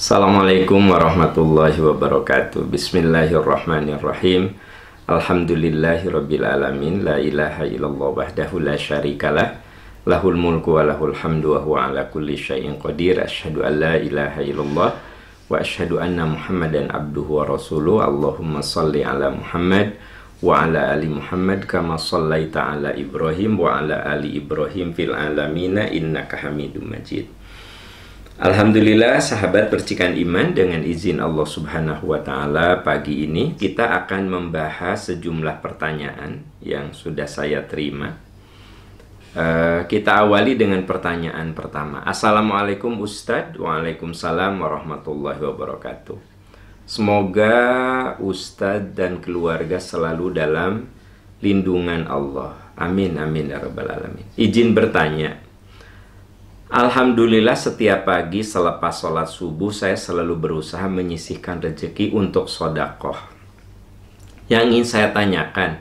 Assalamualaikum warahmatullahi wabarakatuh. Bismillahirrahmanirrahim. Alhamdulillahirabbil alamin. La ilaha illallah wahdahu la syarikalah. Lahul mulku wa lahul hamdu wa huwa ala kulli syai'in qadir. Asyhadu an la ilaha illallah wa asyhadu anna Muhammadan abduhu wa rasuluh. Allahumma shalli ala Muhammad wa ala ali Muhammad kama shallaita ala Ibrahim wa ala ali Ibrahim fil alamina innaka Hamidum Majid. Alhamdulillah, sahabat percikan iman, dengan izin Allah Subhanahu wa Ta'ala, pagi ini kita akan membahas sejumlah pertanyaan yang sudah saya terima. Kita awali dengan pertanyaan pertama. Assalamualaikum Ustadz. Waalaikumsalam warahmatullahi wabarakatuh. Semoga Ustadz dan keluarga selalu dalam lindungan Allah. Amin amin ya rabbal alamin. Izin bertanya. Alhamdulillah, setiap pagi selepas sholat subuh saya selalu berusaha menyisihkan rezeki untuk sodakoh. Yang ingin saya tanyakan,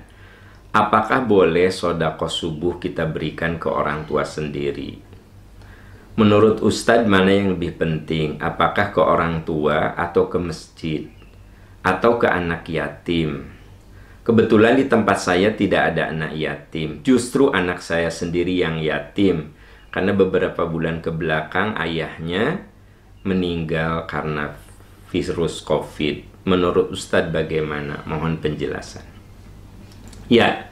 apakah boleh sodakoh subuh kita berikan ke orang tua sendiri? Menurut Ustadz, mana yang lebih penting? Apakah ke orang tua atau ke masjid? Atau ke anak yatim? Kebetulan di tempat saya tidak ada anak yatim. Justru anak saya sendiri yang yatim. Karena beberapa bulan ke belakang ayahnya meninggal karena virus COVID. Menurut Ustadz bagaimana? Mohon penjelasan. Ya,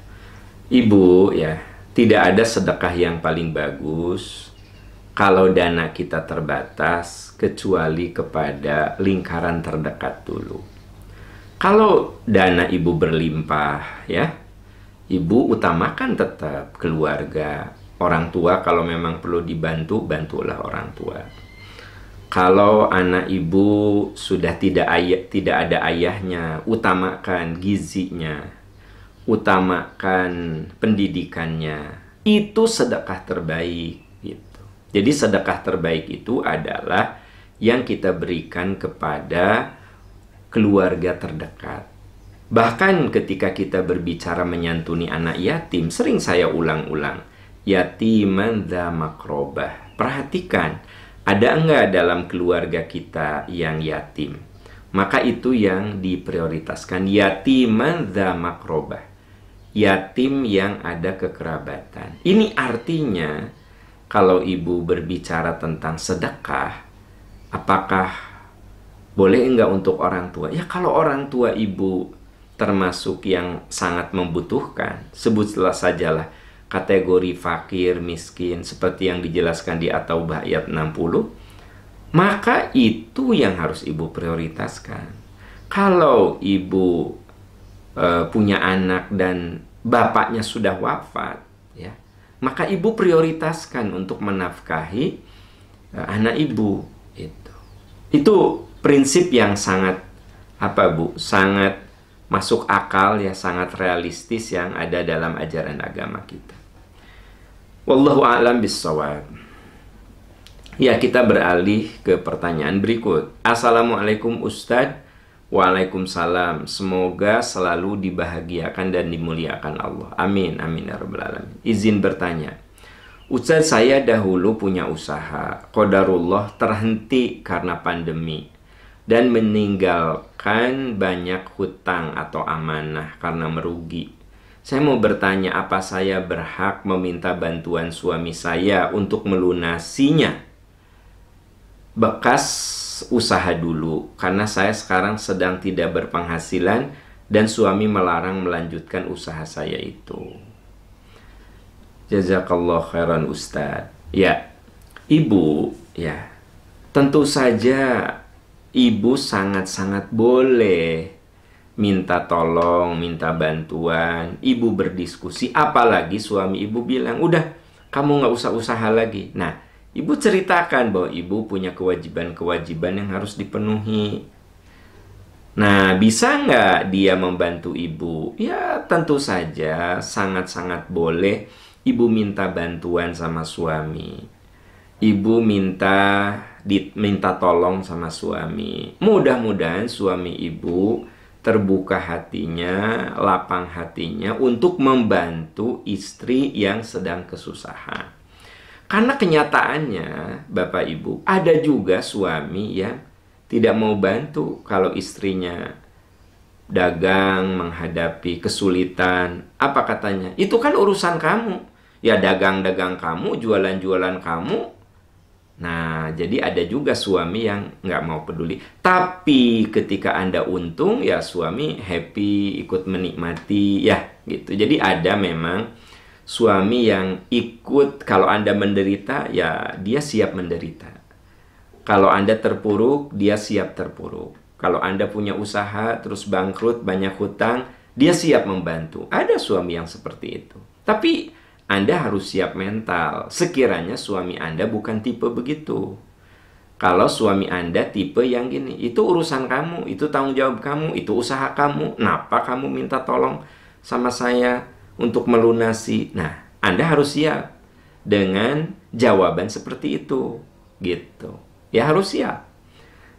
Ibu, ya, tidak ada sedekah yang paling bagus kalau dana kita terbatas kecuali kepada lingkaran terdekat dulu. Kalau dana Ibu berlimpah, ya, Ibu utamakan tetap keluarga. Orang tua kalau memang perlu dibantu, bantulah orang tua. Kalau anak Ibu sudah tidak ada ayahnya, utamakan gizinya, utamakan pendidikannya. Itu sedekah terbaik gitu. Jadi sedekah terbaik itu adalah yang kita berikan kepada keluarga terdekat. Bahkan ketika kita berbicara menyantuni anak yatim, sering saya ulang-ulang. Yatiman dza makrobah. Perhatikan, ada enggak dalam keluarga kita yang yatim? Maka itu yang diprioritaskan. Yatiman dza makrobah. Yatim yang ada kekerabatan. Ini artinya, kalau Ibu berbicara tentang sedekah, apakah boleh enggak untuk orang tua? Ya, kalau orang tua Ibu termasuk yang sangat membutuhkan, sebutlah sajalah kategori fakir, miskin, seperti yang dijelaskan di At-Taubah ayat 60, maka itu yang harus Ibu prioritaskan. Kalau Ibu punya anak dan bapaknya sudah wafat, ya, maka Ibu prioritaskan untuk menafkahi anak Ibu. Itu prinsip yang sangat sangat masuk akal, ya, sangat realistis yang ada dalam ajaran agama kita. Wallahu a'lam bissawab. Ya, kita beralih ke pertanyaan berikut. Assalamualaikum Ustadz. Waalaikumsalam. Semoga selalu dibahagiakan dan dimuliakan Allah. Amin amin ya rabbal alamin. Izin bertanya. Ustadz, saya dahulu punya usaha. Qadarullah terhenti karena pandemi dan meninggalkan banyak hutang atau amanah karena merugi. Saya mau bertanya, apa saya berhak meminta bantuan suami saya untuk melunasinya bekas usaha dulu? Karena saya sekarang sedang tidak berpenghasilan dan suami melarang melanjutkan usaha saya itu. Jazakallah khairan Ustadz. Ya, Ibu, ya, tentu saja Ibu sangat-sangat boleh minta tolong, minta bantuan, Ibu berdiskusi. Apalagi suami Ibu bilang, udah, kamu nggak usah usaha lagi. Nah, Ibu ceritakan bahwa Ibu punya kewajiban-kewajiban yang harus dipenuhi. Nah, bisa nggak dia membantu Ibu? Ya, tentu saja, sangat-sangat boleh Ibu minta bantuan sama suami. Ibu minta tolong sama suami. Mudah-mudahan suami Ibu terbuka hatinya, lapang hatinya untuk membantu istri yang sedang kesusahan. Karena kenyataannya, Bapak Ibu, ada juga suami yang tidak mau bantu kalau istrinya dagang menghadapi kesulitan. Apa katanya? Itu kan urusan kamu. Ya dagang-dagang kamu, jualan-jualan kamu. Nah, jadi ada juga suami yang nggak mau peduli. Tapi ketika Anda untung, ya suami happy, ikut menikmati, ya gitu. Jadi ada memang suami yang ikut, kalau Anda menderita, ya dia siap menderita. Kalau Anda terpuruk, dia siap terpuruk. Kalau Anda punya usaha, terus bangkrut, banyak hutang, dia siap membantu. Ada suami yang seperti itu. Tapi Anda harus siap mental. Sekiranya suami Anda bukan tipe begitu. Kalau suami Anda tipe yang gini, itu urusan kamu, itu tanggung jawab kamu, itu usaha kamu. Kenapa kamu minta tolong sama saya untuk melunasi? Nah, Anda harus siap dengan jawaban seperti itu. Gitu. Ya harus siap.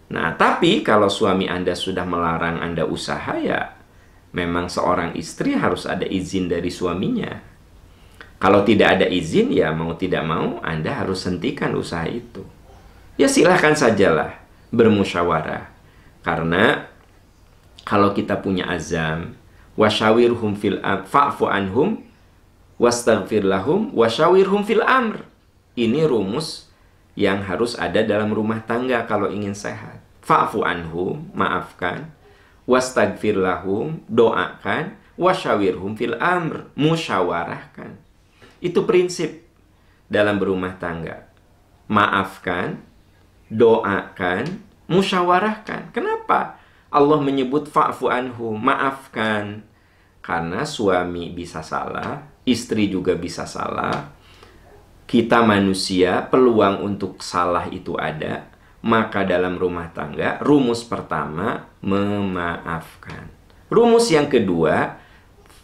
Nah, tapi kalau suami Anda sudah melarang Anda usaha, ya memang seorang istri harus ada izin dari suaminya. Kalau tidak ada izin, ya mau tidak mau Anda harus hentikan usaha itu. Ya silahkan sajalah bermusyawarah. Karena kalau kita punya azam, wasyawirhum fil fa'fu anhum wastaghfir lahum wasyawirhum fil amr. Ini rumus yang harus ada dalam rumah tangga kalau ingin sehat. Fa'fu anhum, maafkan. Wastaghfir lahum, doakan. Wasyawirhum fil amr, musyawarahkan. Itu prinsip dalam berumah tangga. Maafkan, doakan, musyawarahkan. Kenapa Allah menyebut fa'fu anhu, maafkan? Karena suami bisa salah, istri juga bisa salah. Kita manusia, peluang untuk salah itu ada. Maka dalam rumah tangga, rumus pertama, memaafkan. Rumus yang kedua,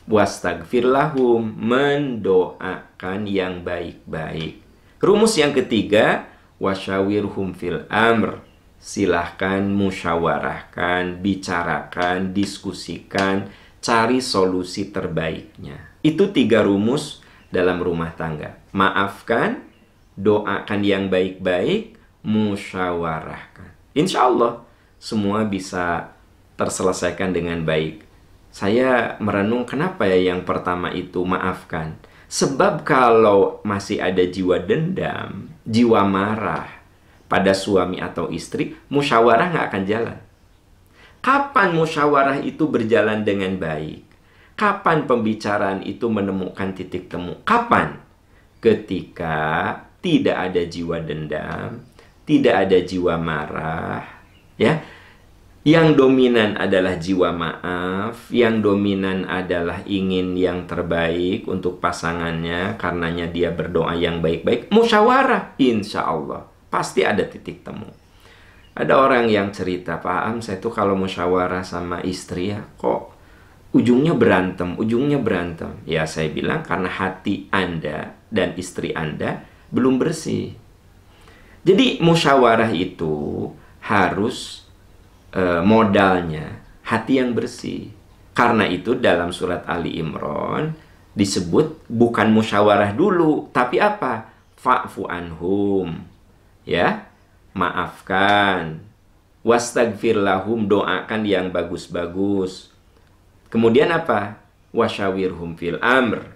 wastagfir lahum, mendoakan yang baik-baik. Rumus yang ketiga, wasyawirhum fil amr, silahkan musyawarahkan, bicarakan, diskusikan, cari solusi terbaiknya. Itu 3 rumus dalam rumah tangga. Maafkan, doakan yang baik-baik, musyawarahkan. Insya Allah semua bisa terselesaikan dengan baik. Saya merenung kenapa ya yang pertama itu maafkan. Sebab kalau masih ada jiwa dendam, jiwa marah pada suami atau istri, musyawarah nggak akan jalan. Kapan musyawarah itu berjalan dengan baik? Kapan pembicaraan itu menemukan titik temu? Kapan? Ketika tidak ada jiwa dendam, tidak ada jiwa marah, ya. Yang dominan adalah jiwa maaf, yang dominan adalah ingin yang terbaik untuk pasangannya, karenanya dia berdoa yang baik-baik. Musyawarah, insya Allah pasti ada titik temu. Ada orang yang cerita, Pak Am, saya tuh kalau musyawarah sama istri ya, kok ujungnya berantem, ujungnya berantem. Ya saya bilang karena hati Anda dan istri Anda belum bersih. Jadi musyawarah itu harus modalnya hati yang bersih. Karena itu dalam surat Ali Imran disebut bukan musyawarah dulu, tapi apa? Fa'fu anhum. Ya, maafkan. Wastaghfir lahum, doakan yang bagus-bagus. Kemudian apa? Wasyawirhum fil amr,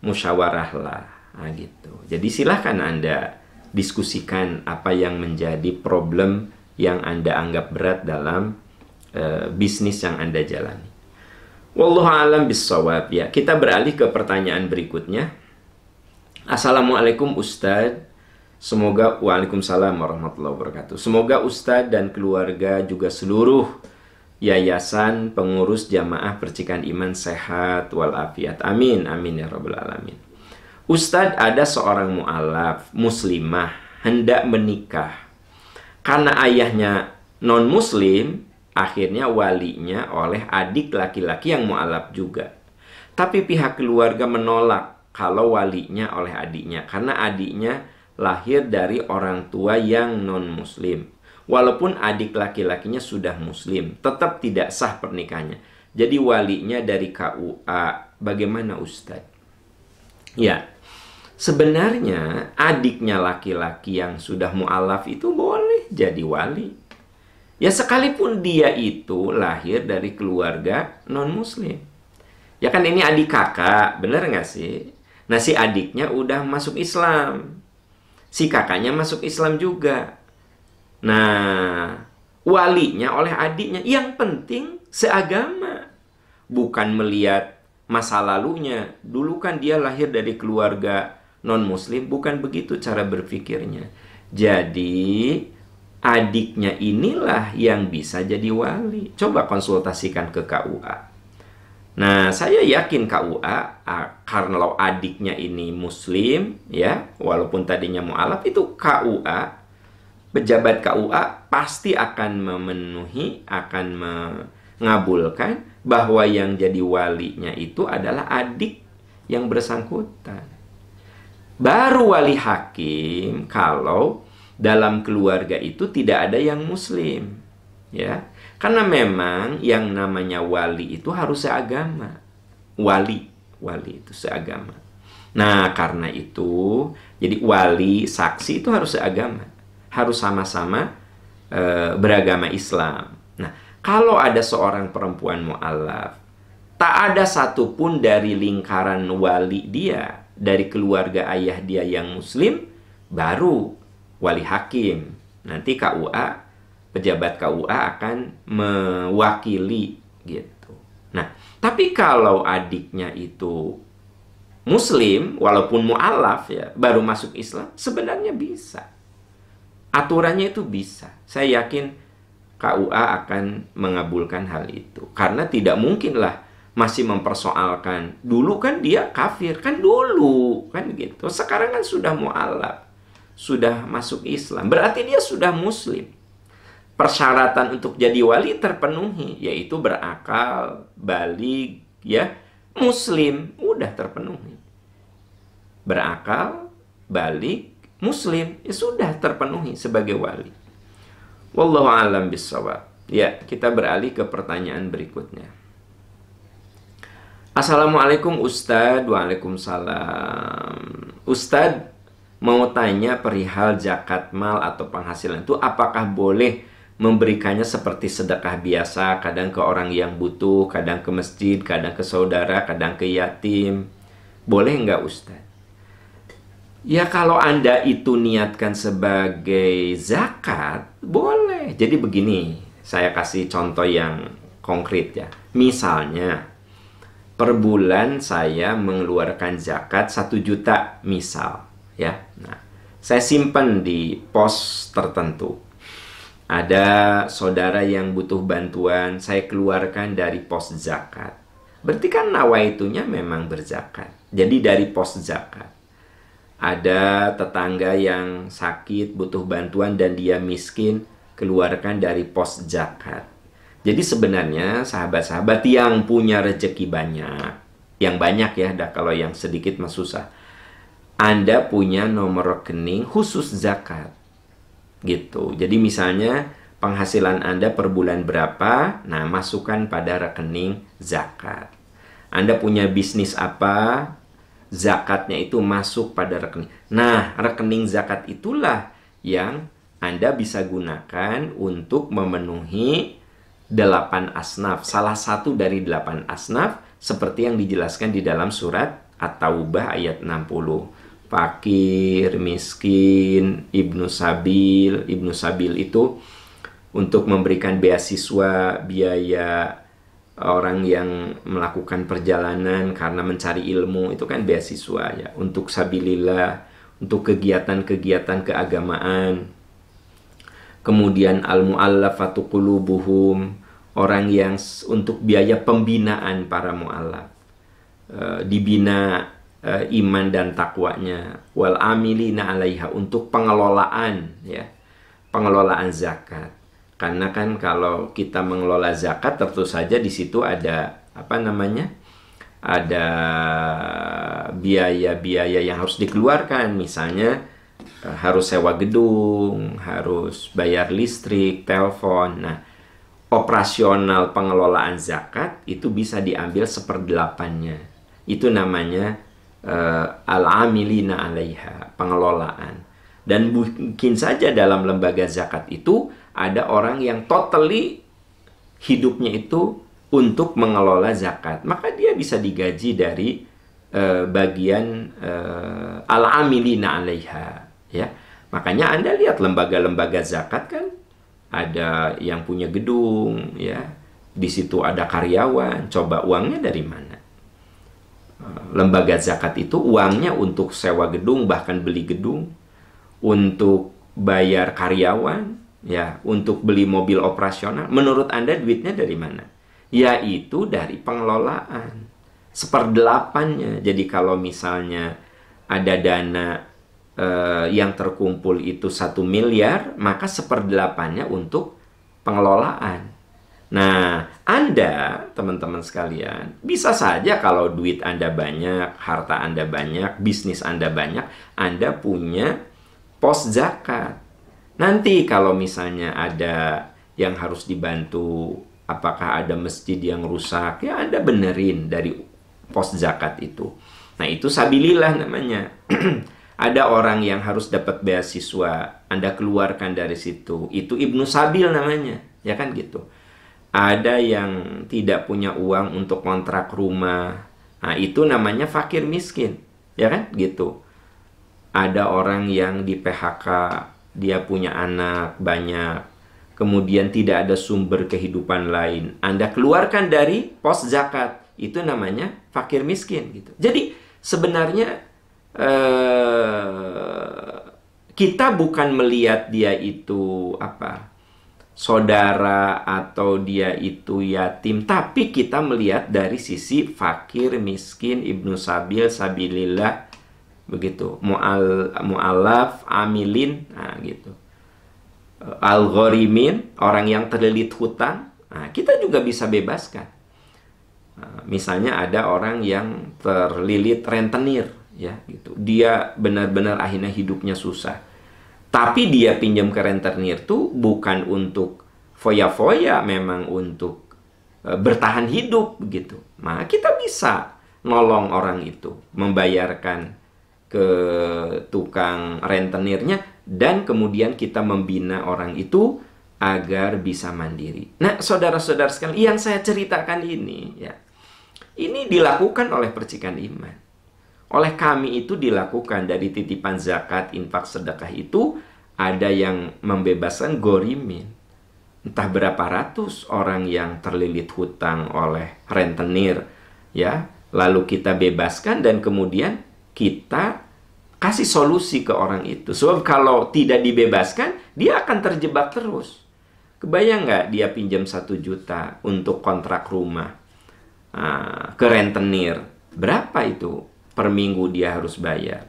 musyawarahlah. Nah, gitu. Jadi silahkan Anda diskusikan apa yang menjadi problem yang Anda anggap berat dalam bisnis yang Anda jalani. Wallahu a'lam bissawab. Ya, kita beralih ke pertanyaan berikutnya. Assalamualaikum Ustadz. Semoga waalaikumsalam warahmatullahi wabarakatuh. Semoga Ustadz dan keluarga juga seluruh yayasan pengurus jamaah percikan iman sehat walafiat. Amin, amin ya rabbal alamin. Ustadz, ada seorang mu'alaf muslimah hendak menikah. Karena ayahnya non-muslim, akhirnya walinya oleh adik laki-laki yang mu'alaf juga. Tapi pihak keluarga menolak kalau walinya oleh adiknya. Karena adiknya lahir dari orang tua yang non-muslim. Walaupun adik laki-lakinya sudah muslim, tetap tidak sah pernikahannya. Jadi walinya dari KUA. Bagaimana Ustadz? Ya, sebenarnya adiknya laki-laki yang sudah mu'alaf itu boleh jadi wali. Ya sekalipun dia itu lahir dari keluarga non-muslim. Ya kan ini adik kakak, bener nggak sih? Nah si adiknya udah masuk Islam. Si kakaknya masuk Islam juga. Nah, walinya oleh adiknya. Yang penting seagama. Bukan melihat masa lalunya. Dulu kan dia lahir dari keluarga non-muslim. Bukan begitu cara berpikirnya. Jadi, adiknya inilah yang bisa jadi wali. Coba konsultasikan ke KUA. Nah, saya yakin KUA, kalau adiknya ini muslim, ya, walaupun tadinya mu'alaf, itu KUA, pejabat KUA pasti akan memenuhi, akan mengabulkan bahwa yang jadi walinya itu adalah adik yang bersangkutan. Baru wali hakim kalau dalam keluarga itu tidak ada yang muslim, ya. Karena memang yang namanya wali itu harus seagama. Wali itu seagama. Nah, karena itu, jadi wali, saksi itu harus seagama. Harus sama-sama beragama Islam. Nah, kalau ada seorang perempuan mu'alaf, tak ada satupun dari lingkaran wali dia, dari keluarga ayah dia yang muslim, baru wali hakim. Nanti KUA, pejabat KUA akan mewakili gitu. Nah, tapi kalau adiknya itu muslim, walaupun mu'alaf ya, baru masuk Islam, sebenarnya bisa. Aturannya itu bisa. Saya yakin KUA akan mengabulkan hal itu. Karena tidak mungkinlah masih mempersoalkan. Dulu kan dia kafir, kan dulu, kan gitu. Sekarang kan sudah mu'alaf, sudah masuk Islam. Berarti dia sudah muslim. Persyaratan untuk jadi wali terpenuhi, yaitu berakal, baligh, ya, muslim, udah terpenuhi. Berakal, baligh, muslim, ya sudah terpenuhi sebagai wali. Wallahu a'lam bishawab. Ya, kita beralih ke pertanyaan berikutnya. Assalamualaikum Ustadz. Waalaikumsalam. Ustadz, mau tanya perihal zakat mal atau penghasilan itu apakah boleh memberikannya seperti sedekah biasa, kadang ke orang yang butuh, kadang ke masjid, kadang ke saudara, kadang ke yatim. Boleh nggak Ustaz? Ya kalau Anda itu niatkan sebagai zakat, boleh. Jadi begini, saya kasih contoh yang konkret ya. Misalnya, per bulan saya mengeluarkan zakat 1 juta misal. Ya, nah, saya simpan di pos tertentu. Ada saudara yang butuh bantuan, saya keluarkan dari pos zakat. Berarti kan nawaitunya memang berzakat. Jadi dari pos zakat. Ada tetangga yang sakit, butuh bantuan dan dia miskin, keluarkan dari pos zakat. Jadi sebenarnya sahabat-sahabat yang punya rezeki banyak, yang banyak ya, kalau yang sedikit mah susah. Anda punya nomor rekening khusus zakat. Gitu. Jadi misalnya penghasilan Anda per bulan berapa, nah masukkan pada rekening zakat. Anda punya bisnis apa, zakatnya itu masuk pada rekening. Nah, rekening zakat itulah yang Anda bisa gunakan untuk memenuhi 8 asnaf. Salah satu dari 8 asnaf seperti yang dijelaskan di dalam surat At-Taubah ayat 60. Fakir, miskin, ibnu sabil. Ibnu sabil itu untuk memberikan beasiswa, biaya orang yang melakukan perjalanan karena mencari ilmu, itu kan beasiswa ya. Untuk sabilillah, untuk kegiatan-kegiatan keagamaan. Kemudian al-mu'allafatu qulubuhum, orang yang untuk biaya pembinaan para mu'allaf. Dibina iman dan takwanya, wal amilina 'alaiha, untuk pengelolaan ya, pengelolaan zakat. Karena kan kalau kita mengelola zakat tentu saja di situ ada apa namanya? Ada biaya-biaya yang harus dikeluarkan, misalnya harus sewa gedung, harus bayar listrik, telepon. Nah, operasional pengelolaan zakat itu bisa diambil 1/8-nya. Itu namanya al-amilina 'alaiha, pengelolaan. Dan mungkin saja dalam lembaga zakat itu Ada orang yang totally hidupnya itu untuk mengelola zakat. Maka dia bisa digaji dari bagian al-amilina 'alaiha, ya. Makanya Anda lihat lembaga-lembaga zakat kan ada yang punya gedung, ya. Di situ ada karyawan. Coba uangnya dari mana? Lembaga zakat itu uangnya untuk sewa gedung, bahkan beli gedung, untuk bayar karyawan, ya, untuk beli mobil operasional. Menurut Anda duitnya dari mana? Yaitu dari pengelolaan. 1/8-nya. Jadi kalau misalnya ada dana yang terkumpul itu 1 miliar, maka 1/8-nya untuk pengelolaan. Nah, Anda, teman-teman sekalian, bisa saja kalau duit Anda banyak, harta Anda banyak, bisnis Anda banyak, Anda punya pos zakat. Nanti kalau misalnya ada yang harus dibantu, apakah ada masjid yang rusak, ya Anda benerin dari pos zakat itu. Nah, itu sabilillah namanya. Ada orang yang harus dapat beasiswa, Anda keluarkan dari situ. Itu Ibnu Sabil namanya, ya kan gitu. Ada yang tidak punya uang untuk kontrak rumah. Nah, itu namanya fakir miskin. Ya kan? Gitu. Ada orang yang di PHK, dia punya anak banyak. Kemudian tidak ada sumber kehidupan lain. Anda keluarkan dari pos zakat. Itu namanya fakir miskin. Gitu. Jadi, sebenarnya kita bukan melihat dia itu saudara atau dia itu yatim, tapi kita melihat dari sisi fakir, miskin, ibnu sabil, sabilillah, begitu, mu'alaf, amilin, nah gitu, al-ghorimin, orang yang terlilit hutang. Nah, kita juga bisa bebaskan. Nah, misalnya ada orang yang terlilit rentenir, ya gitu, dia benar-benar akhirnya hidupnya susah. Tapi dia pinjam ke rentenir tuh bukan untuk foya-foya, memang untuk bertahan hidup gitu. Maka kita bisa nolong orang itu, membayarkan ke tukang rentenirnya, dan kemudian kita membina orang itu agar bisa mandiri. Nah, saudara-saudara sekalian, yang saya ceritakan ini, ya, ini dilakukan oleh percikan iman. Oleh kami itu dilakukan dari titipan zakat, infak, sedekah itu, ada yang membebaskan gorimin. Entah berapa ratus orang yang terlilit hutang oleh rentenir, ya. Lalu kita bebaskan dan kemudian kita kasih solusi ke orang itu. Sebab kalau tidak dibebaskan, dia akan terjebak terus. Kebayang nggak dia pinjam 1 juta untuk kontrak rumah ke rentenir? Berapa itu per minggu dia harus bayar?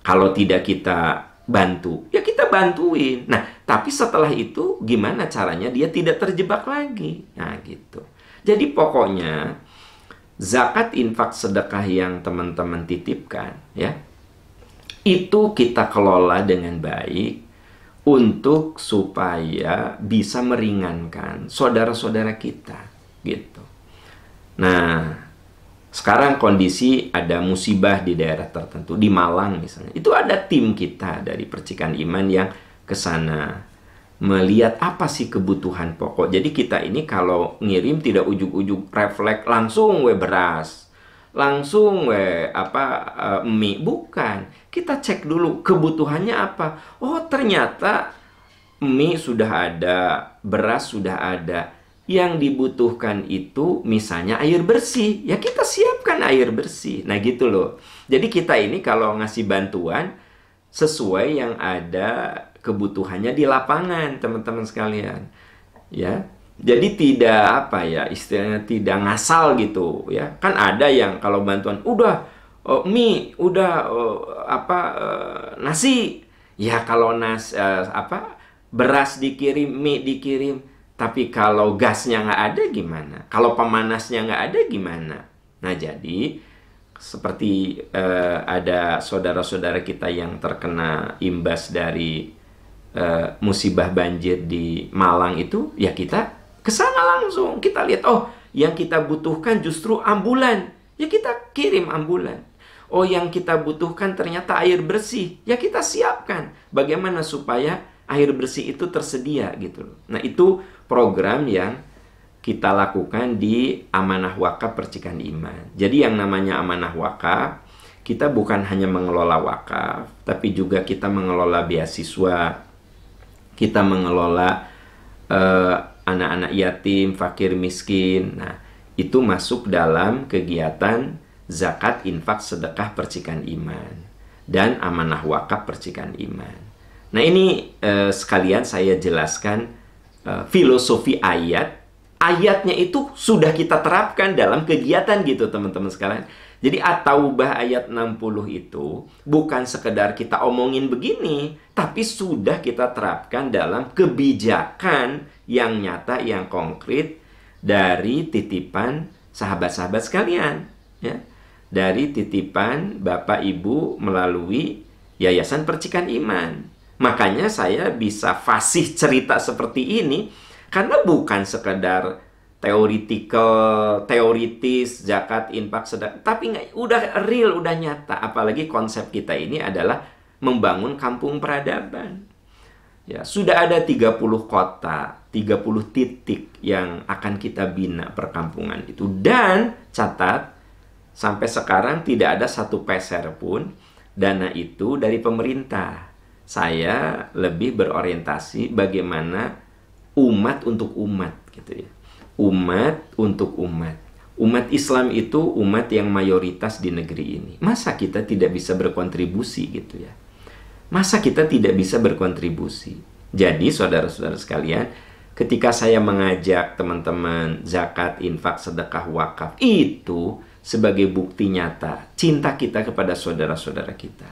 Kalau tidak kita bantu, ya kita bantuin. Nah, tapi setelah itu gimana caranya dia tidak terjebak lagi? Nah, gitu. Jadi pokoknya zakat, infak, sedekah yang teman-teman titipkan, ya, itu kita kelola dengan baik untuk supaya bisa meringankan saudara-saudara kita, gitu. Nah, sekarang kondisi ada musibah di daerah tertentu, di Malang misalnya. Itu ada tim kita dari Percikan Iman yang ke sana melihat apa sih kebutuhan pokok. Jadi kita ini kalau ngirim tidak ujug-ujug refleks langsung beras, langsung mie, bukan. Kita cek dulu kebutuhannya apa. Oh, ternyata mie sudah ada, beras sudah ada. Yang dibutuhkan itu misalnya air bersih, ya kita siapkan air bersih. Nah gitu loh. Jadi kita ini kalau ngasih bantuan sesuai yang ada kebutuhannya di lapangan, teman-teman sekalian, ya. Jadi tidak istilahnya tidak ngasal gitu, ya. Kan ada yang kalau bantuan udah mie, udah nasi, ya kalau beras dikirim, mie dikirim. Tapi kalau gasnya nggak ada gimana? Kalau pemanasnya nggak ada gimana? Nah, jadi seperti ada saudara-saudara kita yang terkena imbas dari musibah banjir di Malang itu, ya kita kesana langsung. Kita lihat, oh yang kita butuhkan justru ambulan. Ya kita kirim ambulan. Oh yang kita butuhkan ternyata air bersih. Ya kita siapkan. Bagaimana supaya air bersih itu tersedia gitu loh. Nah, itu program yang kita lakukan di Amanah Wakaf Percikan Iman. Jadi yang namanya Amanah Wakaf, kita bukan hanya mengelola wakaf, tapi juga kita mengelola beasiswa, kita mengelola anak-anak yatim, fakir miskin. Nah, itu masuk dalam kegiatan zakat, infak, sedekah, percikan iman, dan amanah wakaf percikan iman. Nah, ini sekalian saya jelaskan filosofi ayat. Ayatnya itu sudah kita terapkan dalam kegiatan gitu teman-teman sekalian. Jadi At-Taubah ayat 60 itu bukan sekedar kita omongin begini, tapi sudah kita terapkan dalam kebijakan yang nyata, yang konkret dari titipan sahabat-sahabat sekalian, ya. Dari titipan Bapak Ibu melalui Yayasan Percikan Iman. Makanya saya bisa fasih cerita seperti ini karena bukan sekedar teoritis, zakat, infak, sedekah, tapi udah real, udah nyata. Apalagi konsep kita ini adalah membangun kampung peradaban. Ya, sudah ada 30 kota, 30 titik yang akan kita bina perkampungan itu. Dan catat, sampai sekarang tidak ada satu peser pun dana itu dari pemerintah. Saya lebih berorientasi bagaimana umat untuk umat gitu ya. Umat untuk umat. Umat Islam itu umat yang mayoritas di negeri ini. Masa kita tidak bisa berkontribusi gitu ya? Masa kita tidak bisa berkontribusi? Jadi saudara-saudara sekalian, ketika saya mengajak teman-teman zakat, infak, sedekah, wakaf, itu sebagai bukti nyata cinta kita kepada saudara-saudara kita.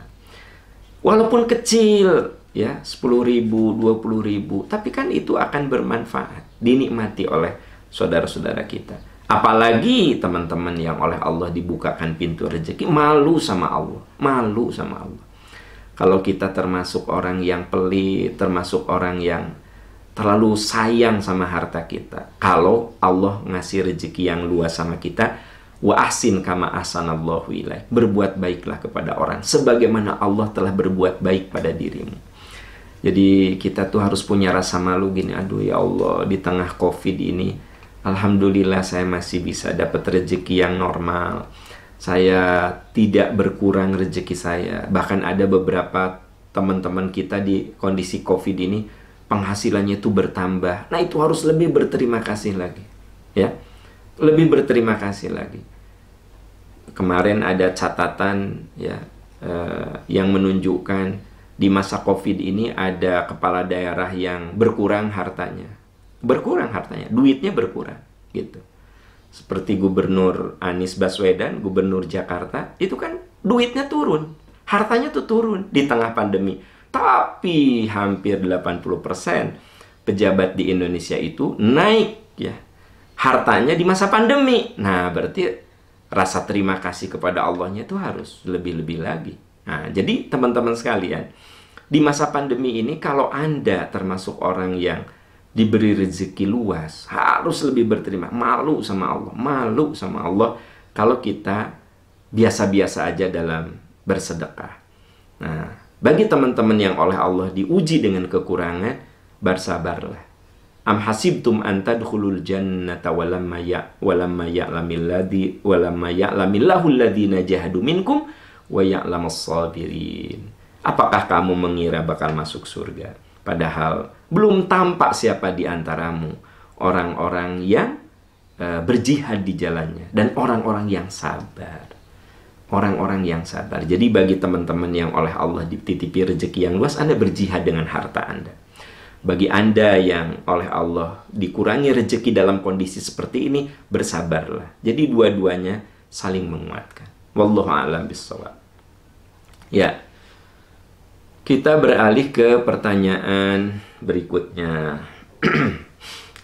Walaupun kecil, ya, 10.000, 20.000, tapi kan itu akan bermanfaat, dinikmati oleh saudara-saudara kita. Apalagi teman-teman yang oleh Allah dibukakan pintu rezeki, malu sama Allah, malu sama Allah. Kalau kita termasuk orang yang pelit, termasuk orang yang terlalu sayang sama harta kita, kalau Allah ngasih rezeki yang luas sama kita, wa ahsin kama ahsanallahu ilaik, berbuat baiklah kepada orang sebagaimana Allah telah berbuat baik pada dirimu. Jadi kita tuh harus punya rasa malu gini, aduh ya Allah, di tengah Covid ini alhamdulillah saya masih bisa dapat rezeki yang normal. Saya tidak berkurang rezeki saya. Bahkan ada beberapa teman-teman kita di kondisi Covid ini penghasilannya itu bertambah. Nah, itu harus lebih berterima kasih lagi, ya. Lebih berterima kasih lagi. Kemarin ada catatan ya yang menunjukkan di masa Covid ini ada kepala daerah yang berkurang hartanya. Berkurang hartanya, duitnya berkurang gitu. Seperti Gubernur Anies Baswedan, Gubernur Jakarta, itu kan duitnya turun. Hartanya tuh turun di tengah pandemi. Tapi hampir 80% pejabat di Indonesia itu naik ya hartanya di masa pandemi. Nah, berarti rasa terima kasih kepada Allahnya itu harus lebih-lebih lagi. Nah, jadi teman-teman sekalian, di masa pandemi ini kalau Anda termasuk orang yang diberi rezeki luas, harus lebih berterima. Malu sama Allah kalau kita biasa-biasa aja dalam bersedekah. Nah, bagi teman-teman yang oleh Allah diuji dengan kekurangan, bersabarlah. Am hasibtum an tadkhulul jannata walamma ya'lamillahu alladhina jahadu minkum wa ya'lamas sabirin. Apakah kamu mengira bakal masuk surga padahal belum tampak siapa di antaramu orang-orang yang berjihad di jalannya dan orang-orang yang sabar. Orang-orang yang sabar. Jadi bagi teman-teman yang oleh Allah dititipi rezeki yang luas, Anda berjihad dengan harta Anda. Bagi Anda yang oleh Allah dikurangi rezeki dalam kondisi seperti ini, bersabarlah. Jadi dua-duanya saling menguatkan. Wallahu a'lam bishawab. Ya. Kita beralih ke pertanyaan berikutnya.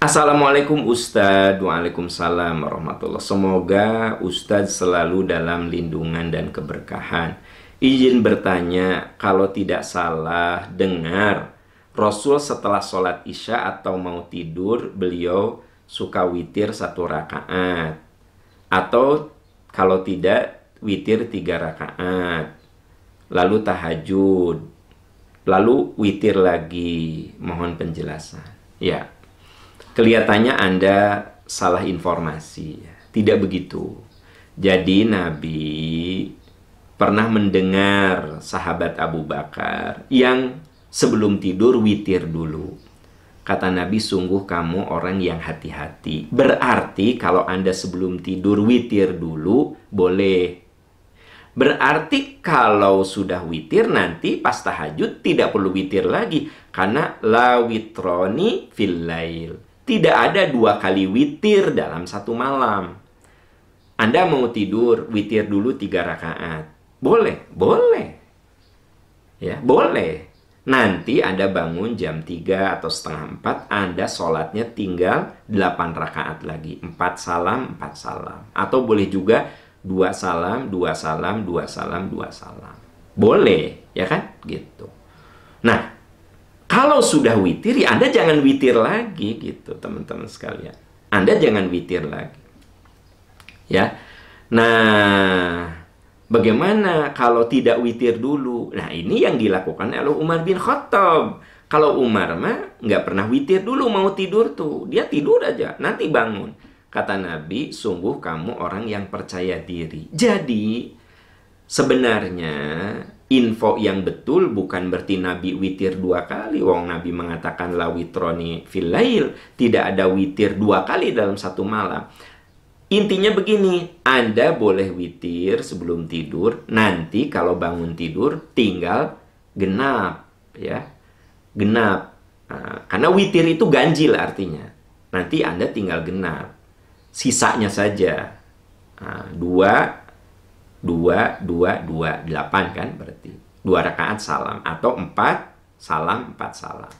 Assalamualaikum Ustadz. Waalaikumsalam warahmatullahi. Semoga Ustadz selalu dalam lindungan dan keberkahan. Izin bertanya, kalau tidak salah dengar Rasul setelah sholat isya atau mau tidur, beliau suka witir 1 rakaat. Atau kalau tidak, witir 3 rakaat. Lalu tahajud. lalu witir lagi. Mohon penjelasan. Ya, kelihatannya Anda salah informasi. Tidak begitu. Jadi Nabi pernah mendengar sahabat Abu Bakar yang sebelum tidur witir dulu. Kata Nabi, sungguh kamu orang yang hati-hati. Berarti kalau Anda sebelum tidur witir dulu, boleh. Berarti kalau sudah witir nanti pas tahajud tidak perlu witir lagi. Karena la witroni fil lail. Tidak ada 2 kali witir dalam satu malam. Anda mau tidur, witir dulu 3 rakaat. Boleh, boleh. Ya, boleh. Nanti Anda bangun jam 3 atau setengah 4, Anda sholatnya tinggal 8 rakaat lagi. 4 salam, 4 salam. Atau boleh juga 2 salam, 2 salam, 2 salam, 2 salam. Boleh, ya kan? Gitu. Nah, kalau sudah witir, ya Anda jangan witir lagi gitu, teman-teman sekalian. Anda jangan witir lagi. Ya. Nah, bagaimana kalau tidak witir dulu? Nah, ini yang dilakukan oleh Umar bin Khattab. Kalau Umar mah nggak pernah witir dulu, mau tidur tuh. Dia tidur aja, nanti bangun. Kata Nabi, sungguh kamu orang yang percaya diri. Jadi, sebenarnya info yang betul bukan berarti Nabi witir 2 kali. Wong Nabi mengatakan la witroni fil lail. Tidak ada witir 2 kali dalam satu malam. Intinya begini, Anda boleh witir sebelum tidur, nanti kalau bangun tidur tinggal genap, ya. Genap. Nah, karena witir itu ganjil artinya. Nanti Anda tinggal genap. Sisanya saja. Nah, 2, 8 kan berarti. 2 rakaat salam. Atau 4 salam, 4 salam.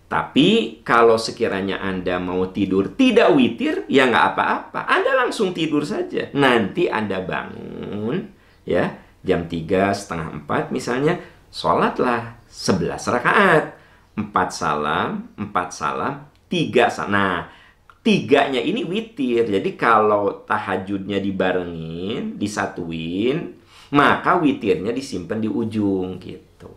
Tapi kalau sekiranya Anda mau tidur tidak witir, ya nggak apa-apa. Anda langsung tidur saja. Nanti Anda bangun, ya jam 3, setengah 4 misalnya, sholatlah 11 rakaat. 4 salam, 4 salam, 3 salam. Nah, 3-nya ini witir. Jadi kalau tahajudnya dibarengin, disatuin, maka witirnya disimpan di ujung gitu.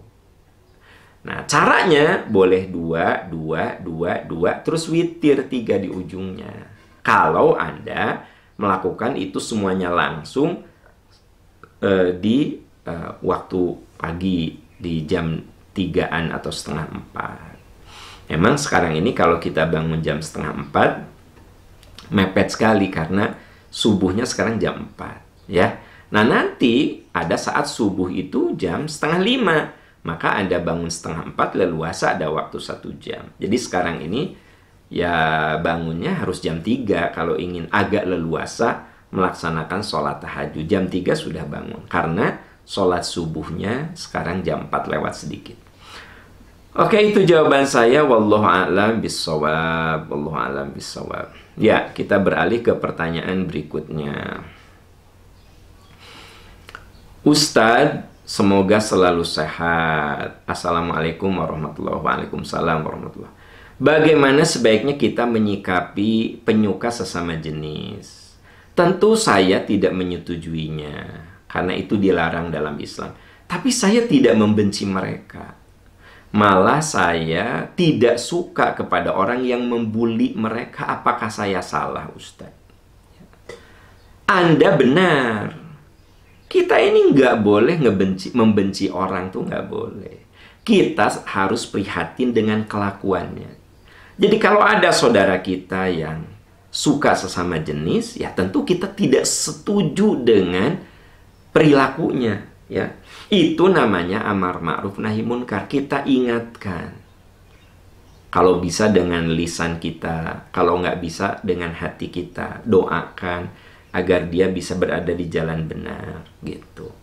Nah, caranya boleh 2, 2, 2, 2, terus witir 3 di ujungnya. Kalau Anda melakukan itu semuanya langsung di waktu pagi, di jam 3-an atau setengah 4. Memang sekarang ini kalau kita bangun jam setengah 4, mepet sekali karena subuhnya sekarang jam 4. Ya. Nah, nanti ada saat subuh itu jam setengah 5. Maka Anda bangun setengah 4, leluasa ada waktu 1 jam. Jadi sekarang ini ya bangunnya harus jam 3 kalau ingin agak leluasa melaksanakan sholat tahajud. Jam 3 sudah bangun. Karena sholat subuhnya sekarang jam 4 lewat sedikit. Oke, itu jawaban saya. Wallahu a'lam bissawab. Wallahu a'lam bissawab. Ya, kita beralih ke pertanyaan berikutnya. Ustadz, semoga selalu sehat. Assalamualaikum warahmatullahi wabarakatuh. Waalaikumsalam warahmatullahi wabarakatuh. Bagaimana sebaiknya kita menyikapi penyuka sesama jenis? Tentu saya tidak menyetujuinya, karena itu dilarang dalam Islam. Tapi saya tidak membenci mereka. Malah saya tidak suka kepada orang yang membuli mereka. Apakah saya salah, Ustaz? Anda benar. Kita ini nggak boleh membenci orang tuh nggak boleh. Kita harus prihatin dengan kelakuannya. Jadi kalau ada saudara kita yang suka sesama jenis, ya tentu kita tidak setuju dengan perilakunya. Ya, itu namanya amar ma'ruf nahi munkar. Kita ingatkan. Kalau bisa dengan lisan kita, kalau nggak bisa dengan hati kita, doakan agar dia bisa berada di jalan benar, gitu.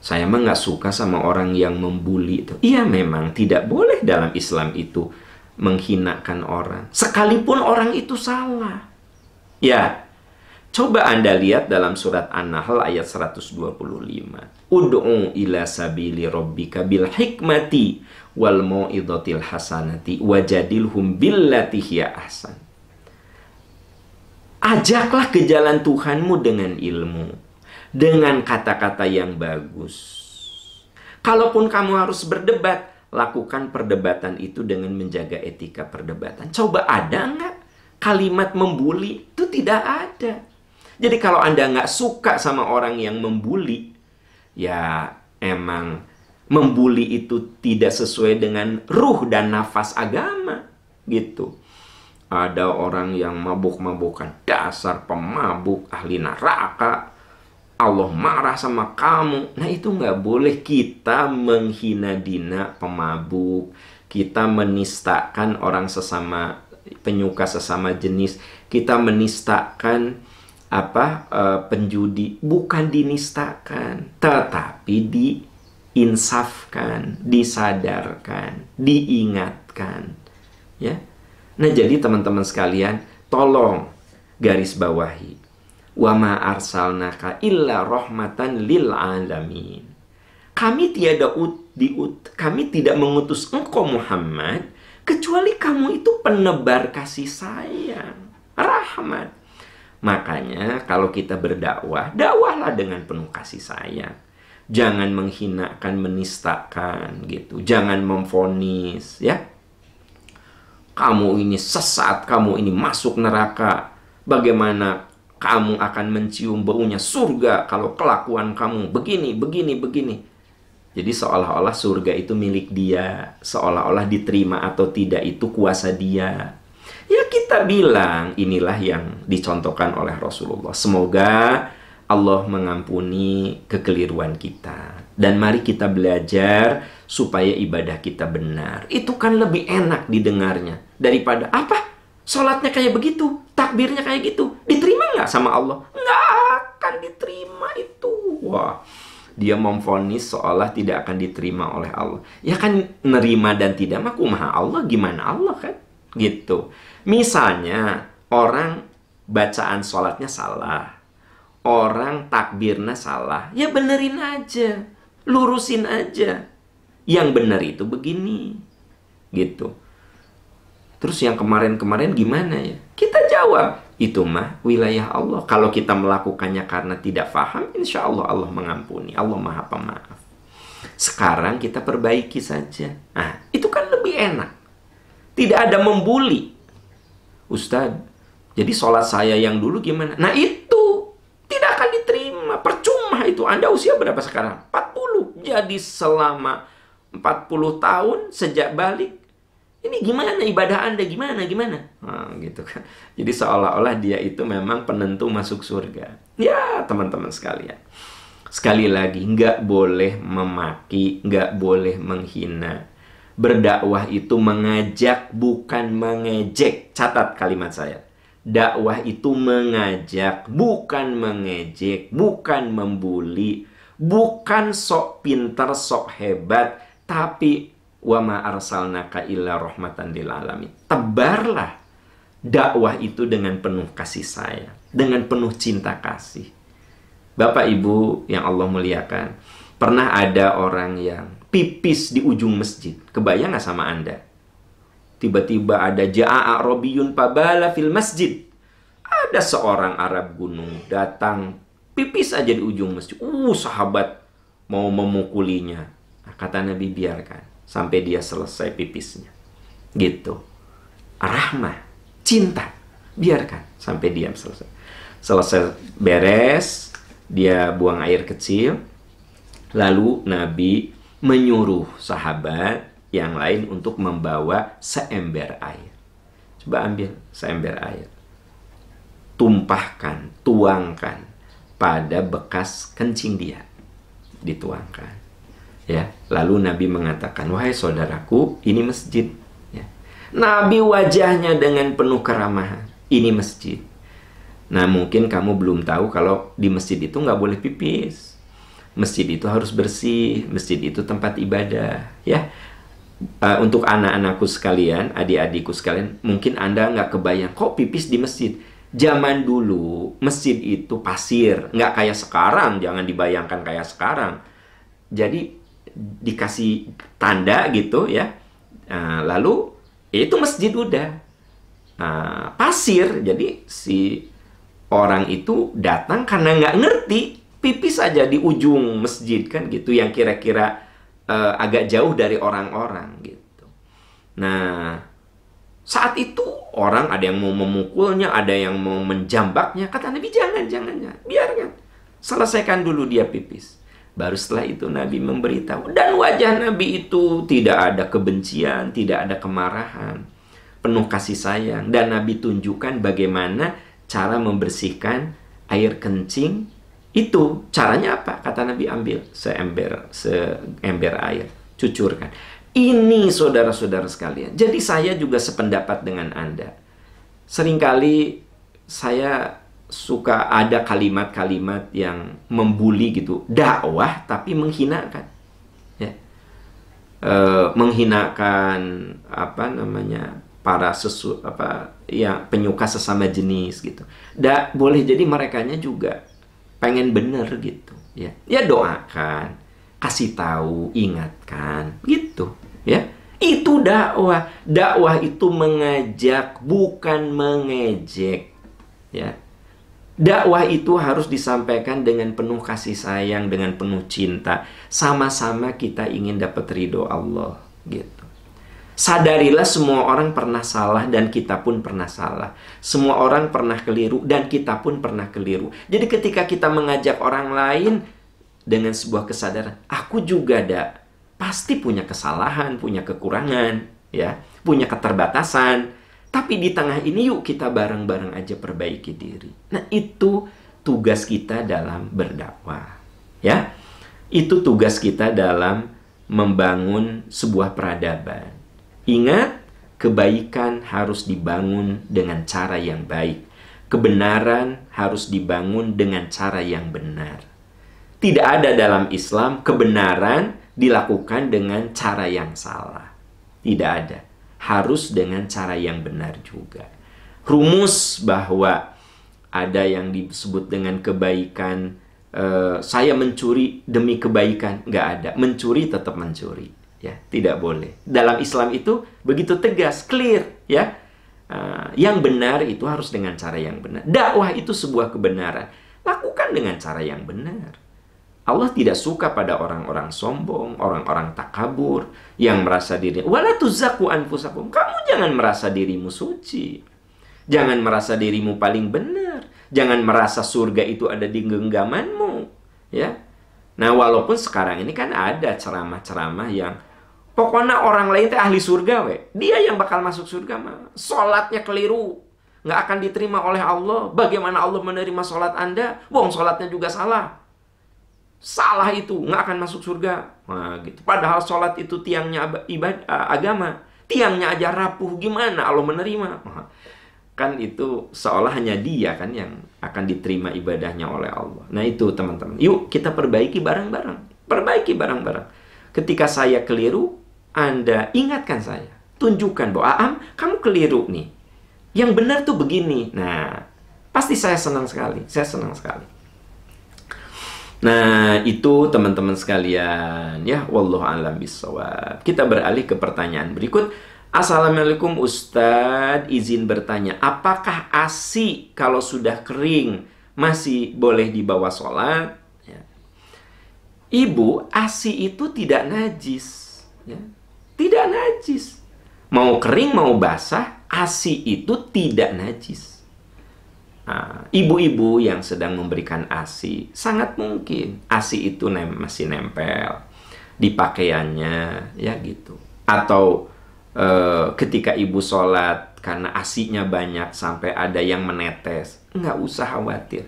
Saya mah nggak suka sama orang yang membuli itu. Iya, memang tidak boleh dalam Islam itu menghinakan orang, sekalipun orang itu salah. Ya, coba Anda lihat dalam surat An-Nahl ayat 125. Ud'u ila sabili rabbika bil hikmati wal mau'izatil hasanati wajadilhum billati hiya ahsan. Ajaklah ke jalan Tuhanmu dengan ilmu, dengan kata-kata yang bagus. Kalaupun kamu harus berdebat, lakukan perdebatan itu dengan menjaga etika perdebatan. Coba ada nggak kalimat membuli? Itu tidak ada. Jadi kalau Anda nggak suka sama orang yang membuli, ya emang membuli itu tidak sesuai dengan ruh dan nafas agama, gitu. Ada orang yang mabuk-mabukan, dasar pemabuk, ahli neraka, Allah marah sama kamu. Nah itu nggak boleh kita menghina dina pemabuk. Kita menistakan orang sesama penyuka sesama jenis. Kita menistakan penjudi. Bukan dinistakan, tetapi diinsafkan, disadarkan, diingatkan. Ya. Nah jadi teman-teman sekalian, tolong garis bawahi. Wa ma arsalnaka illa rahmatan lil alamin. Kami tidak mengutus engkau Muhammad kecuali kamu itu penebar kasih sayang, rahmat. Makanya kalau kita berdakwah, dakwahlah dengan penuh kasih sayang. Jangan menghinakan, menistakan gitu. Jangan memvonis, ya. Kamu ini sesat, kamu ini masuk neraka. Bagaimana kamu akan mencium baunya surga kalau kelakuan kamu begini, begini, begini. Jadi seolah-olah surga itu milik dia. Seolah-olah diterima atau tidak itu kuasa dia. Ya kita bilang inilah yang dicontohkan oleh Rasulullah. Semoga Allah mengampuni kekeliruan kita. Dan mari kita belajar supaya ibadah kita benar. Itu kan lebih enak didengarnya daripada apa? Sholatnya kayak begitu, takbirnya kayak gitu, diterima nggak sama Allah? Nggak akan diterima itu. Wah, dia memvonis seolah tidak akan diterima oleh Allah. Ya kan nerima dan tidak mah kumaha Allah, gimana Allah kan? Gitu. Misalnya orang bacaan sholatnya salah, orang takbirnya salah, ya benerin aja, lurusin aja. Yang benar itu begini, gitu. Terus yang kemarin-kemarin gimana ya? Kita jawab, itu mah wilayah Allah. Kalau kita melakukannya karena tidak paham, insya Allah Allah mengampuni. Allah Maha Pemaaf. Sekarang kita perbaiki saja. Nah, itu kan lebih enak. Tidak ada membuli. Ustadz, jadi sholat saya yang dulu gimana? Nah itu tidak akan diterima. Percuma itu. Anda usia berapa sekarang? 40. Jadi selama 40 tahun sejak balik, ini gimana ibadah Anda? Gimana? Nah, gitu kan. Jadi seolah-olah dia itu memang penentu masuk surga. Ya, teman-teman sekalian. Sekali lagi, nggak boleh memaki, nggak boleh menghina. Berdakwah itu mengajak, bukan mengejek. Catat kalimat saya. Dakwah itu mengajak, bukan mengejek, bukan membuli, bukan sok pintar, sok hebat, tapi wa ma arsalnaka illa rahmatan lil alamin. Tebarlah dakwah itu dengan penuh kasih sayang, dengan penuh cinta kasih. Bapak Ibu yang Allah muliakan, pernah ada orang yang pipis di ujung masjid. Kebayang nggak sama Anda? Tiba-tiba ada ja'a A'rabiyun pabala fil masjid. Ada seorang Arab gunung datang pipis aja di ujung masjid. Sahabat mau memukulinya. Nah, kata Nabi, biarkan sampai dia selesai pipisnya. Gitu. Rahmah, cinta. Biarkan sampai dia selesai. Selesai beres, dia buang air kecil. Lalu Nabi menyuruh sahabat yang lain untuk membawa seember air. Coba ambil seember air. Tumpahkan, tuangkan pada bekas kencing dia. Dituangkan. Ya, lalu Nabi mengatakan, wahai saudaraku, ini masjid. Ya. Nabi wajahnya dengan penuh keramahan. Ini masjid. Nah, mungkin kamu belum tahu kalau di masjid itu nggak boleh pipis. Masjid itu harus bersih. Masjid itu tempat ibadah. Ya, untuk anak-anakku sekalian, adik-adikku sekalian, mungkin Anda nggak kebayang kok pipis di masjid. Zaman dulu masjid itu pasir, nggak kayak sekarang. Jangan dibayangkan kayak sekarang. Jadi dikasih tanda gitu ya, lalu itu masjid udah pasir. Jadi si orang itu datang karena nggak ngerti, pipis aja di ujung masjid kan gitu, yang kira-kira agak jauh dari orang-orang gitu. Nah, saat itu orang ada yang mau memukulnya, ada yang mau menjambaknya. Kata Nabi, jangan, biarkan. Selesaikan dulu dia pipis. Baru setelah itu Nabi memberitahu. Dan wajah Nabi itu tidak ada kebencian, tidak ada kemarahan. Penuh kasih sayang. Dan Nabi tunjukkan bagaimana cara membersihkan air kencing. Itu caranya apa? Kata Nabi, ambil seember air, cucurkan. Ini saudara-saudara sekalian. Jadi saya juga sependapat dengan Anda. Seringkali saya suka ada kalimat-kalimat yang membuli gitu. Dakwah tapi menghinakan. Ya. Menghinakan para penyuka sesama jenis gitu. Boleh jadi merekanya juga pengen bener gitu. Ya doakan, kasih tahu, ingatkan gitu. Ya, itu dakwah. Dakwah itu mengajak, bukan mengejek. Ya, dakwah itu harus disampaikan dengan penuh kasih sayang, dengan penuh cinta. Sama-sama kita ingin dapat ridho Allah, gitu. Sadarilah semua orang pernah salah dan kita pun pernah salah. Semua orang pernah keliru dan kita pun pernah keliru. Jadi ketika kita mengajak orang lain dengan sebuah kesadaran, aku juga pasti punya kesalahan, punya kekurangan, ya, punya keterbatasan. Tapi di tengah ini yuk kita bareng-bareng aja perbaiki diri. Nah, itu tugas kita dalam berdakwah, ya. Itu tugas kita dalam membangun sebuah peradaban. Ingat, kebaikan harus dibangun dengan cara yang baik. Kebenaran harus dibangun dengan cara yang benar. Tidak ada dalam Islam kebenaran dilakukan dengan cara yang salah. Tidak ada. Harus dengan cara yang benar juga. Rumus bahwa ada yang disebut dengan kebaikan, saya mencuri demi kebaikan, nggak ada. Mencuri tetap mencuri, ya, tidak boleh. Dalam Islam itu begitu tegas, clear, ya. Yang benar itu harus dengan cara yang benar. Dakwah itu sebuah kebenaran. Lakukan dengan cara yang benar. Allah tidak suka pada orang-orang sombong, orang-orang takabur, yang merasa diri. Wala tuzakku anfusakum. Kamu jangan merasa dirimu suci. Jangan merasa dirimu paling benar. Jangan merasa surga itu ada di genggamanmu. Ya. Nah, walaupun sekarang ini kan ada ceramah-ceramah yang pokoknya orang lain teh ahli surga, we. Dia yang bakal masuk surga mah. Sholatnya keliru, nggak akan diterima oleh Allah. Bagaimana Allah menerima sholat Anda? Wong sholatnya juga salah. Salah itu, nggak akan masuk surga. Nah, gitu. Padahal sholat itu tiangnya agama. Tiangnya aja rapuh, gimana Allah menerima? Nah, kan itu seolah hanya dia kan yang akan diterima ibadahnya oleh Allah. Nah itu teman-teman. Yuk kita perbaiki bareng-bareng. Perbaiki bareng-bareng. Ketika saya keliru, Anda ingatkan saya. Tunjukkan bahwa Aam, kamu keliru nih. Yang benar tuh begini. Nah, pasti saya senang sekali. Saya senang sekali. Nah, itu teman-teman sekalian, ya, wallahu a'lam bishawab. Kita beralih ke pertanyaan berikut. Assalamualaikum Ustadz, izin bertanya, apakah ASI kalau sudah kering masih boleh dibawa sholat? Ya. Ibu, ASI itu tidak najis, ya. Tidak najis. Mau kering mau basah, ASI itu tidak najis. Nah, ibu-ibu yang sedang memberikan ASI, sangat mungkin ASI itu masih nempel di pakaiannya, ya gitu. Atau ketika ibu sholat karena ASI-nya banyak sampai ada yang menetes, nggak usah khawatir.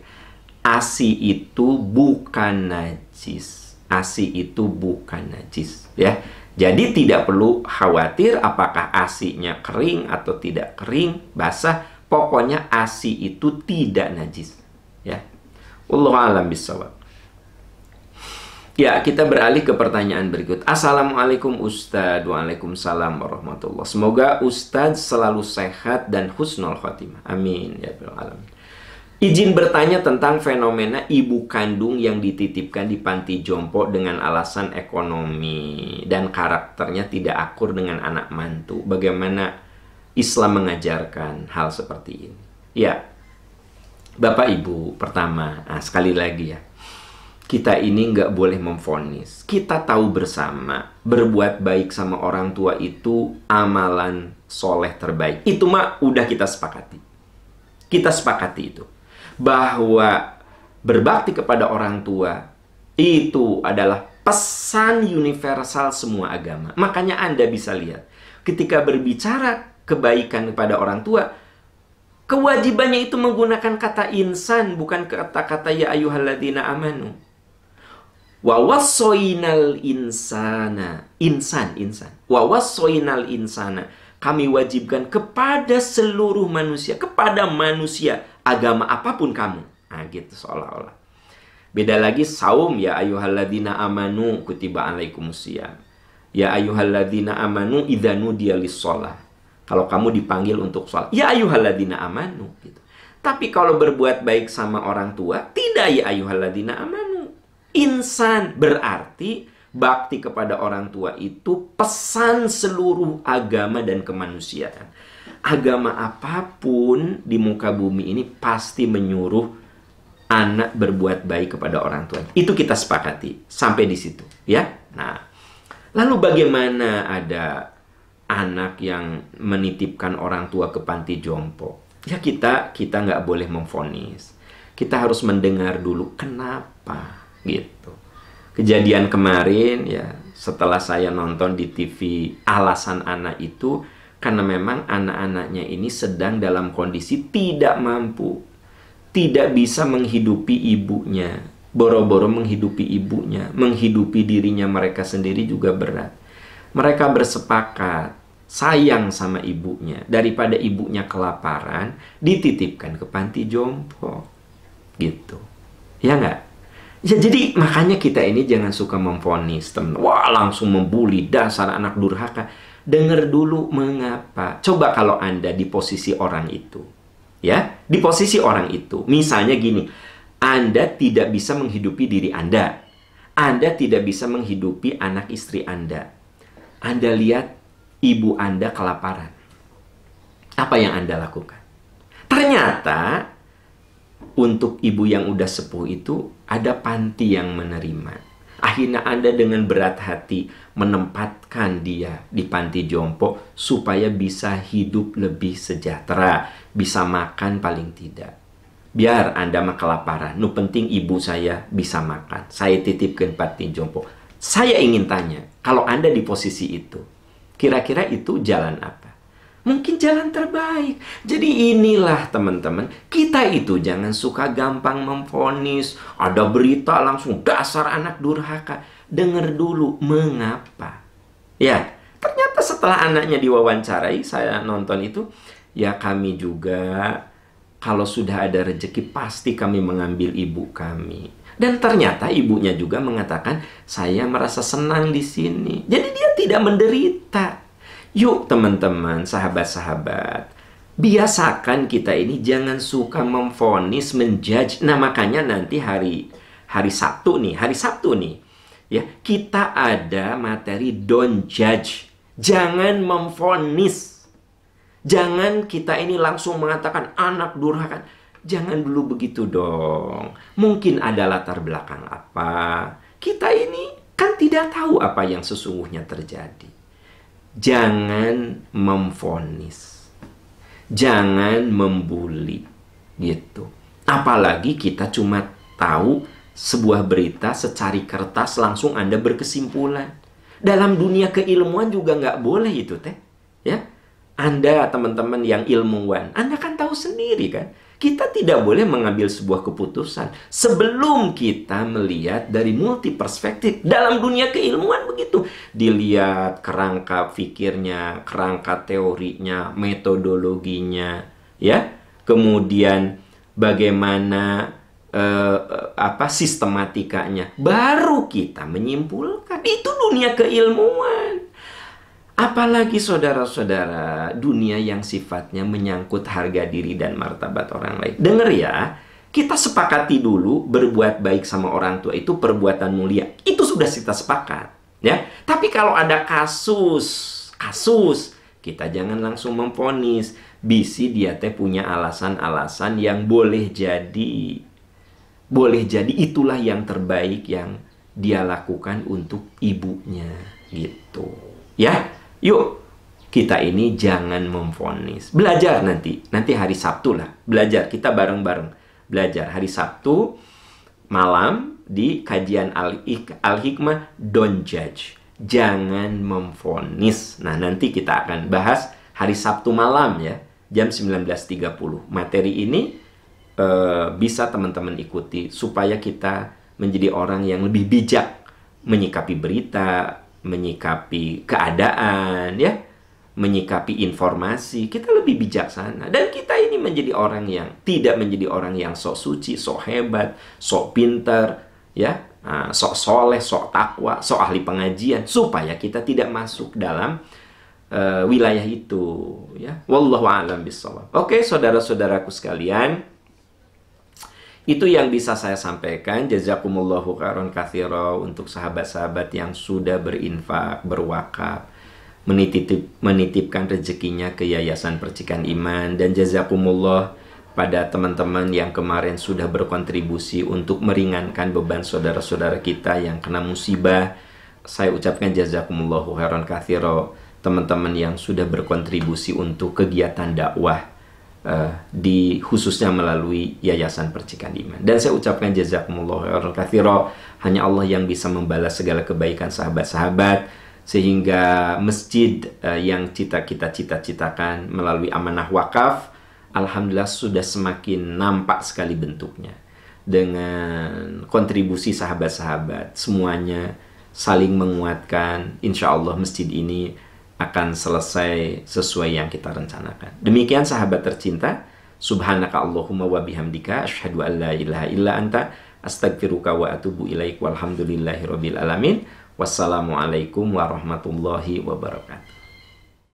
ASI itu bukan najis. ASI itu bukan najis, ya. Jadi tidak perlu khawatir apakah ASI-nya kering atau tidak kering, basah. Pokoknya ASI itu tidak najis, ya. Wallahu a'lam bishawab. Ya, kita beralih ke pertanyaan berikut. Assalamualaikum Ustadz. Waalaikumsalam warahmatullah. Semoga Ustadz selalu sehat dan husnul khotimah. Amin ya rabbal alamin. Izin bertanya tentang fenomena ibu kandung yang dititipkan di panti jompo dengan alasan ekonomi dan karakternya tidak akur dengan anak mantu. Bagaimana Islam mengajarkan hal seperti ini? Ya, Bapak Ibu, pertama, sekali lagi ya, kita ini nggak boleh memvonis. Kita tahu bersama, berbuat baik sama orang tua itu amalan soleh terbaik. Itu mah udah kita sepakati. Kita sepakati itu. Bahwa berbakti kepada orang tua itu adalah pesan universal semua agama. Makanya Anda bisa lihat, ketika berbicara kebaikan kepada orang tua, kewajibannya itu menggunakan kata insan, bukan kata-kata ya ayyuhalladzina amanu. Wa wassoinal insana, insan. Wa wassoinal insana, kami wajibkan kepada seluruh manusia, kepada manusia, agama apapun kamu. Nah gitu seolah-olah. Beda lagi saum, ya ayyuhalladzina amanu kutiba alaikumusiyam. Ya ayyuhalladzina amanu idza nudiya lis-shalah. Kalau kamu dipanggil untuk sholat, ya ayyuhalladzina amanu gitu. Tapi kalau berbuat baik sama orang tua, tidak ya ayyuhalladzina amanu. Insan berarti bakti kepada orang tua itu pesan seluruh agama dan kemanusiaan. Agama apapun di muka bumi ini pasti menyuruh anak berbuat baik kepada orang tua. Itu kita sepakati sampai di situ, ya. Nah, lalu bagaimana ada anak yang menitipkan orang tua ke panti jompo? Ya kita nggak boleh memvonis. Kita harus mendengar dulu kenapa gitu. Kejadian kemarin ya, setelah saya nonton di TV, alasan anak itu karena memang anak-anaknya ini sedang dalam kondisi tidak mampu, tidak bisa menghidupi ibunya, boro-boro menghidupi ibunya, menghidupi dirinya mereka sendiri juga berat. Mereka bersepakat sayang sama ibunya, daripada ibunya kelaparan dititipkan ke panti jompo gitu, ya nggak? Ya jadi makanya kita ini jangan suka memvonis teman, wah langsung membuli, dasar anak durhaka. Dengar dulu mengapa. Coba kalau Anda di posisi orang itu, ya, di posisi orang itu, misalnya gini, Anda tidak bisa menghidupi diri Anda tidak bisa menghidupi anak istri Anda lihat ibu Anda kelaparan. Apa yang Anda lakukan? Ternyata untuk ibu yang udah sepuh itu ada panti yang menerima. Akhirnya Anda dengan berat hati menempatkan dia di panti jompo supaya bisa hidup lebih sejahtera, bisa makan paling tidak. Biar Anda mah kelaparan, nu penting ibu saya bisa makan. Saya titipkan panti jompo. Saya ingin tanya, kalau Anda di posisi itu, kira-kira itu jalan apa? Mungkin jalan terbaik. Jadi inilah teman-teman, kita itu jangan suka gampang memvonis. Ada berita langsung dasar anak durhaka. Dengar dulu mengapa. Ya, ternyata setelah anaknya diwawancarai, saya nonton itu, ya kami juga kalau sudah ada rezeki pasti kami mengambil ibu kami. Dan ternyata ibunya juga mengatakan, saya merasa senang di sini. Jadi dia tidak menderita. Yuk teman-teman, sahabat-sahabat, biasakan kita ini jangan suka memvonis, menjudge. Nah makanya nanti hari Sabtu nih, ya kita ada materi don't judge. Jangan memvonis. Jangan kita ini langsung mengatakan anak durhaka. Jangan dulu begitu dong. Mungkin ada latar belakang apa. Kita ini kan tidak tahu apa yang sesungguhnya terjadi. Jangan memvonis, jangan membuli, gitu. Apalagi kita cuma tahu sebuah berita secari kertas langsung Anda berkesimpulan. Dalam dunia keilmuan juga nggak boleh itu teh, ya. Anda teman-teman yang ilmuwan, Anda kan tahu sendiri kan. Kita tidak boleh mengambil sebuah keputusan sebelum kita melihat dari multi perspektif. Dalam dunia keilmuan begitu. Dilihat kerangka fikirnya, kerangka teorinya, metodologinya, ya. Kemudian bagaimana sistematikanya. Baru kita menyimpulkan. Itu dunia keilmuan. Apalagi saudara-saudara, dunia yang sifatnya menyangkut harga diri dan martabat orang lain. Dengar ya, kita sepakati dulu berbuat baik sama orang tua itu perbuatan mulia. Itu sudah kita sepakat, ya. Tapi kalau ada kasus, kita jangan langsung memvonis. Bisi dia teh punya alasan-alasan yang boleh jadi boleh jadi itulah yang terbaik yang dia lakukan untuk ibunya gitu. Ya, yuk kita ini jangan memvonis. Belajar nanti hari Sabtu lah. Belajar, kita bareng-bareng belajar hari Sabtu malam di kajian Al-Hikmah, don't judge. Jangan memvonis. Nah, nanti kita akan bahas hari Sabtu malam ya, jam 19.30. Materi ini bisa teman-teman ikuti supaya kita menjadi orang yang lebih bijak menyikapi berita, menyikapi keadaan ya, menyikapi informasi. Kita lebih bijaksana dan kita ini menjadi orang yang tidak menjadi orang yang sok suci, sok hebat, sok pintar ya, sok soleh, sok takwa, sok ahli pengajian, supaya kita tidak masuk dalam wilayah itu ya. Wallahu a'lam bishawab. Oke, saudara-saudaraku sekalian, itu yang bisa saya sampaikan. Jazakumullahu khairan katsira untuk sahabat-sahabat yang sudah berinfak, berwakaf, menitipkan rezekinya ke Yayasan Percikan Iman. Dan jazakumullah pada teman-teman yang kemarin sudah berkontribusi untuk meringankan beban saudara-saudara kita yang kena musibah. Saya ucapkan jazakumullahu khairan katsira teman-teman yang sudah berkontribusi untuk kegiatan dakwah di khususnya melalui Yayasan Percikan Iman. Dan saya ucapkan jazakumullahu khairan katsira. Hanya Allah yang bisa membalas segala kebaikan sahabat-sahabat, sehingga masjid yang kita cita-citakan melalui amanah wakaf, alhamdulillah sudah semakin nampak sekali bentuknya. Dengan kontribusi sahabat-sahabat, semuanya saling menguatkan. Insya Allah masjid ini akan selesai sesuai yang kita rencanakan. Demikian sahabat tercinta, subhanaka Allahumma wa bihamdika asyhadu an la ilaha illa anta astaghfiruka wa atubu ilaik walhamdulillahi rabbil alamin. Wassalamualaikum warahmatullahi wabarakatuh.